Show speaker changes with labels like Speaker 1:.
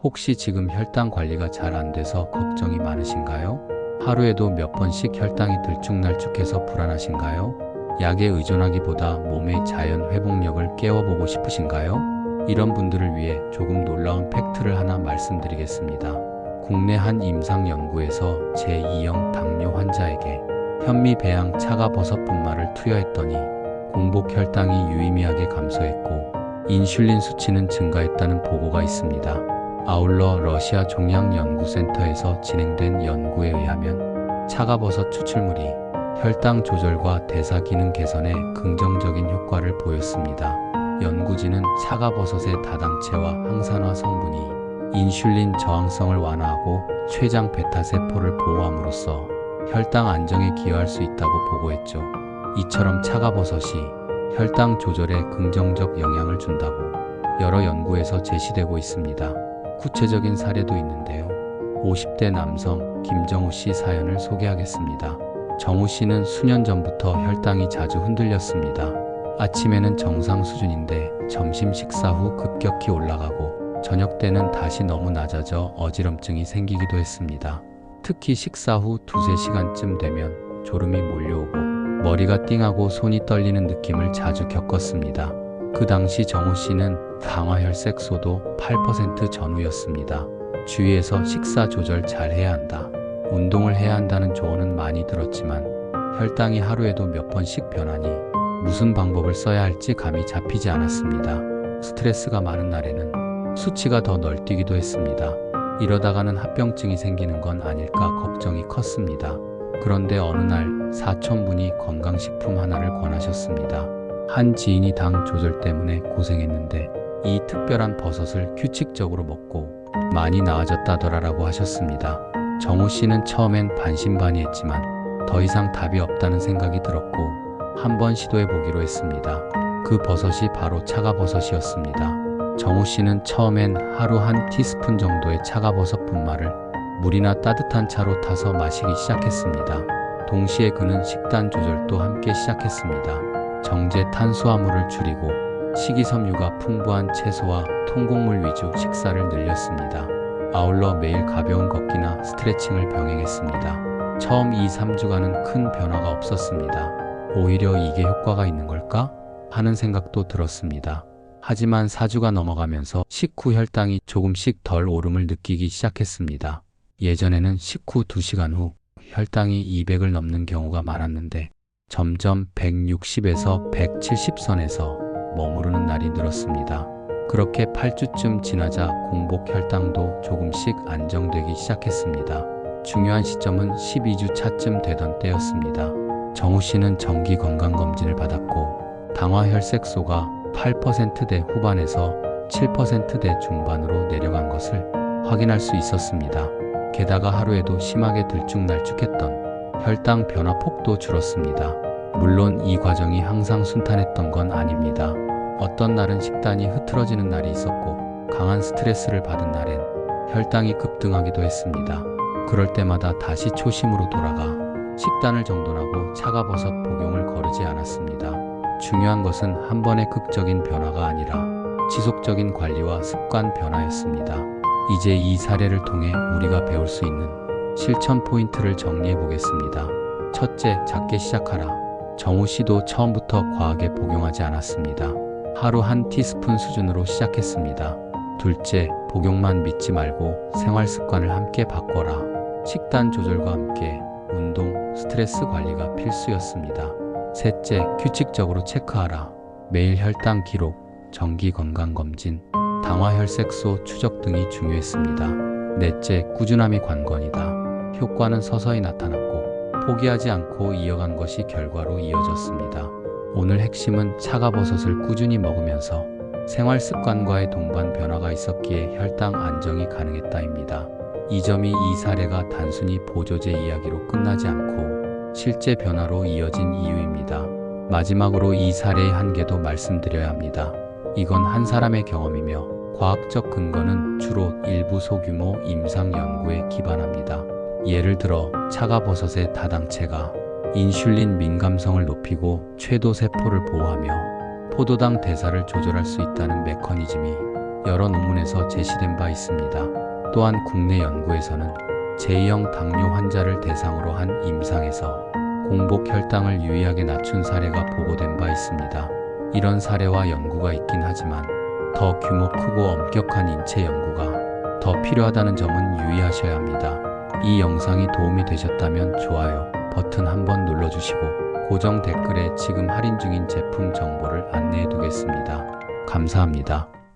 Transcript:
Speaker 1: 혹시 지금 혈당 관리가 잘 안 돼서 걱정이 많으신가요? 하루에도 몇 번씩 혈당이 들쭉날쭉해서 불안하신가요? 약에 의존하기보다 몸의 자연 회복력을 깨워보고 싶으신가요? 이런 분들을 위해 조금 놀라운 팩트를 하나 말씀드리겠습니다. 국내 한 임상연구에서 제2형 당뇨 환자에게 현미배양 차가버섯 분말을 투여했더니 공복 혈당이 유의미하게 감소했고 인슐린 수치는 증가했다는 보고가 있습니다. 아울러 러시아 종양연구센터에서 진행된 연구에 의하면 차가버섯 추출물이 혈당 조절과 대사 기능 개선에 긍정적인 효과를 보였습니다. 연구진은 차가버섯의 다당체와 항산화 성분이 인슐린 저항성을 완화하고 췌장 베타세포를 보호함으로써 혈당 안정에 기여할 수 있다고 보고했죠. 이처럼 차가버섯이 혈당 조절에 긍정적 영향을 준다고 여러 연구에서 제시되고 있습니다. 구체적인 사례도 있는데요. 50대 남성 김정우 씨 사연을 소개하겠습니다. 정우 씨는 수년 전부터 혈당이 자주 흔들렸습니다. 아침에는 정상 수준인데 점심 식사 후 급격히 올라가고 저녁 때는 다시 너무 낮아져 어지럼증이 생기기도 했습니다. 특히 식사 후 2-3시간쯤 되면 졸음이 몰려오고 머리가 띵하고 손이 떨리는 느낌을 자주 겪었습니다. 그 당시 정우 씨는 당화혈색소도 8% 전후였습니다. 주위에서 식사 조절 잘 해야 한다, 운동을 해야 한다는 조언은 많이 들었지만 혈당이 하루에도 몇 번씩 변하니 무슨 방법을 써야 할지 감이 잡히지 않았습니다. 스트레스가 많은 날에는 수치가 더 널뛰기도 했습니다. 이러다가는 합병증이 생기는 건 아닐까 걱정이 컸습니다. 그런데 어느 날 사촌분이 건강식품 하나를 권하셨습니다. 한 지인이 당 조절 때문에 고생했는데 이 특별한 버섯을 규칙적으로 먹고 많이 나아졌다더라라고 하셨습니다. 정우 씨는 처음엔 반신반의했지만 더 이상 답이 없다는 생각이 들었고 한번 시도해 보기로 했습니다. 그 버섯이 바로 차가버섯이었습니다. 정우 씨는 처음엔 하루 한 티스푼 정도의 차가버섯 분말을 물이나 따뜻한 차로 타서 마시기 시작했습니다. 동시에 그는 식단 조절도 함께 시작했습니다. 정제 탄수화물을 줄이고 식이섬유가 풍부한 채소와 통곡물 위주 식사를 늘렸습니다. 아울러 매일 가벼운 걷기나 스트레칭을 병행했습니다. 처음 2-3주간은 큰 변화가 없었습니다. 오히려 이게 효과가 있는 걸까? 하는 생각도 들었습니다. 하지만 4주가 넘어가면서 식후 혈당이 조금씩 덜 오름을 느끼기 시작했습니다. 예전에는 식후 2시간 후 혈당이 200을 넘는 경우가 많았는데 점점 160에서 170 선에서 머무르는 날이 늘었습니다. 그렇게 8주쯤 지나자 공복 혈당도 조금씩 안정되기 시작했습니다. 중요한 시점은 12주 차쯤 되던 때였습니다. 정우 씨는 정기 건강검진을 받았고 당화혈색소가 8%대 후반에서 7%대 중반으로 내려간 것을 확인할 수 있었습니다. 게다가 하루에도 심하게 들쭉날쭉했던 혈당 변화 폭도 줄었습니다. 물론 이 과정이 항상 순탄했던 건 아닙니다. 어떤 날은 식단이 흐트러지는 날이 있었고 강한 스트레스를 받은 날엔 혈당이 급등하기도 했습니다. 그럴 때마다 다시 초심으로 돌아가 식단을 정돈하고 차가버섯 복용을 거르지 않았습니다. 중요한 것은 한 번의 극적인 변화가 아니라 지속적인 관리와 습관 변화였습니다. 이제 이 사례를 통해 우리가 배울 수 있는 실천 포인트를 정리해 보겠습니다. 첫째, 작게 시작하라. 정우 씨도 처음부터 과하게 복용하지 않았습니다. 하루 한 티스푼 수준으로 시작했습니다. 둘째, 복용만 믿지 말고 생활 습관을 함께 바꿔라. 식단 조절과 함께 운동, 스트레스 관리가 필수였습니다. 셋째, 규칙적으로 체크하라. 매일 혈당 기록, 정기 건강검진, 당화혈색소 추적 등이 중요했습니다. 넷째, 꾸준함이 관건이다. 효과는 서서히 나타났고 포기하지 않고 이어간 것이 결과로 이어졌습니다. 오늘 핵심은 차가버섯을 꾸준히 먹으면서 생활 습관과의 동반 변화가 있었기에 혈당 안정이 가능했다입니다. 이 점이 이 사례가 단순히 보조제 이야기로 끝나지 않고 실제 변화로 이어진 이유입니다. 마지막으로 이 사례의 한계도 말씀드려야 합니다. 이건 한 사람의 경험이며 과학적 근거는 주로 일부 소규모 임상 연구에 기반합니다. 예를 들어 차가버섯의 다당체가 인슐린 민감성을 높이고 췌도 세포를 보호하며 포도당 대사를 조절할 수 있다는 메커니즘이 여러 논문에서 제시된 바 있습니다. 또한 국내 연구에서는 제2형 당뇨 환자를 대상으로 한 임상에서 공복 혈당을 유의하게 낮춘 사례가 보고된 바 있습니다. 이런 사례와 연구가 있긴 하지만 더 규모 크고 엄격한 인체 연구가 더 필요하다는 점은 유의하셔야 합니다. 이 영상이 도움이 되셨다면 좋아요 버튼 한번 눌러주시고 고정 댓글에 지금 할인 중인 제품 정보를 안내해 두겠습니다. 감사합니다.